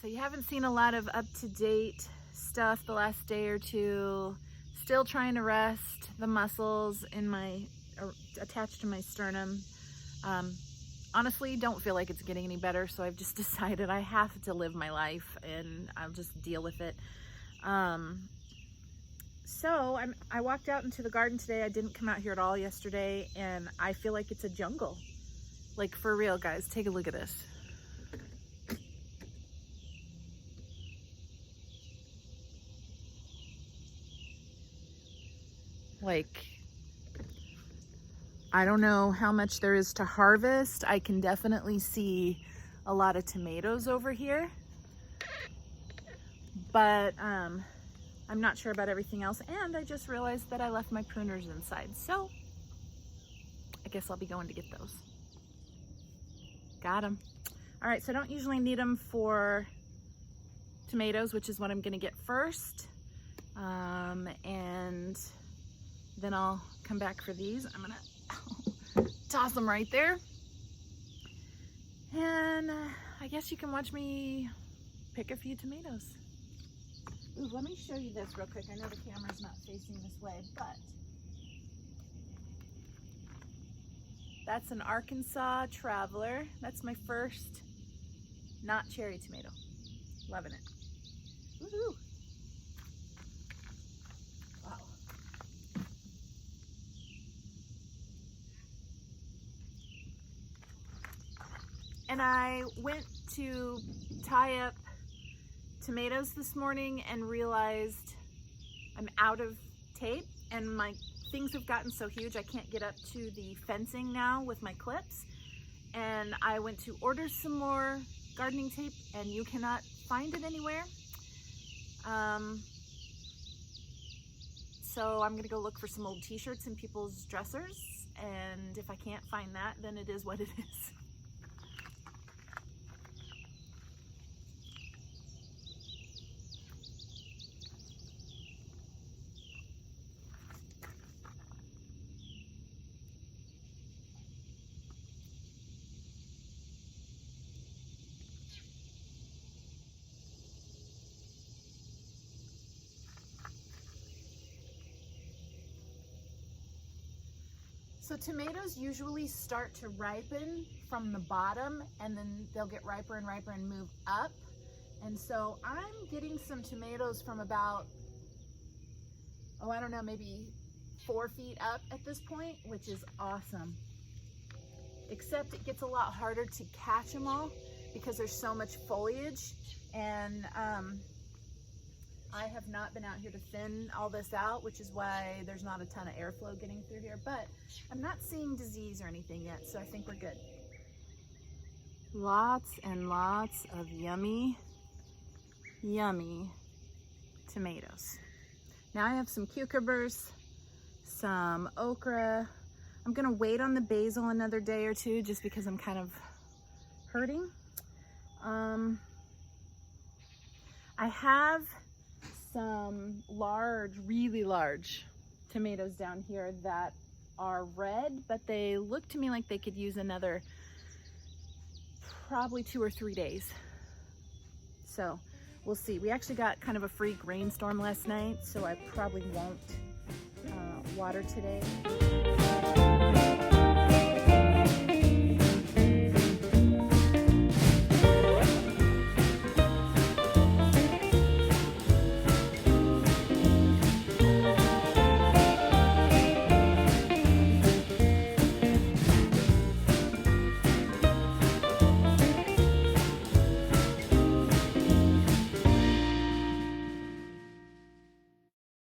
So you haven't seen a lot of up-to-date stuff the last day or two. Still trying to rest the muscles in my, attached to my sternum. Honestly, don't feel like it's getting any better, so I've just decided I have to live my life and I'll just deal with it. So I walked out into the garden today. I didn't come out here at all yesterday, and I feel like it's a jungle. Like, for real, guys, take a look at this. Like, I don't know how much there is to harvest. I can definitely see a lot of tomatoes over here, but I'm not sure about everything else. And I just realized that I left my pruners inside, so I guess I'll be going to get those. Got them. All right, so I don't usually need them for tomatoes, which is what I'm gonna get first. And then I'll come back for these. I'm gonna toss them right there. And I guess you can watch me pick a few tomatoes. Ooh, let me show you this real quick. I know the camera's not facing this way, but that's an Arkansas Traveler. That's my first not cherry tomato. Loving it. Woohoo! Wow. And I went to tie up tomatoes this morning and realized I'm out of tape, and my things have gotten so huge I can't get up to the fencing now with my clips. And I went to order some more gardening tape, and you cannot find it anywhere. So I'm gonna go look for some old t-shirts in people's dressers, and if I can't find that, then it is what it is. So tomatoes usually start to ripen from the bottom, and then they'll get riper and riper and move up. And so I'm getting some tomatoes from about, oh, I don't know, maybe 4 feet up at this point, which is awesome. Except it gets a lot harder to catch them all because there's so much foliage, and I have not been out here to thin all this out, which is why there's not a ton of airflow getting through here, but I'm not seeing disease or anything yet, so I think we're good. Lots and lots of yummy, yummy tomatoes. Now I have some cucumbers, some okra. I'm gonna wait on the basil another day or two just because I'm kind of hurting. I have some large, really large tomatoes down here that are red, but they look to me like they could use another probably 2 or 3 days. So we'll see. We actually got kind of a freak rainstorm last night, so I probably won't water today.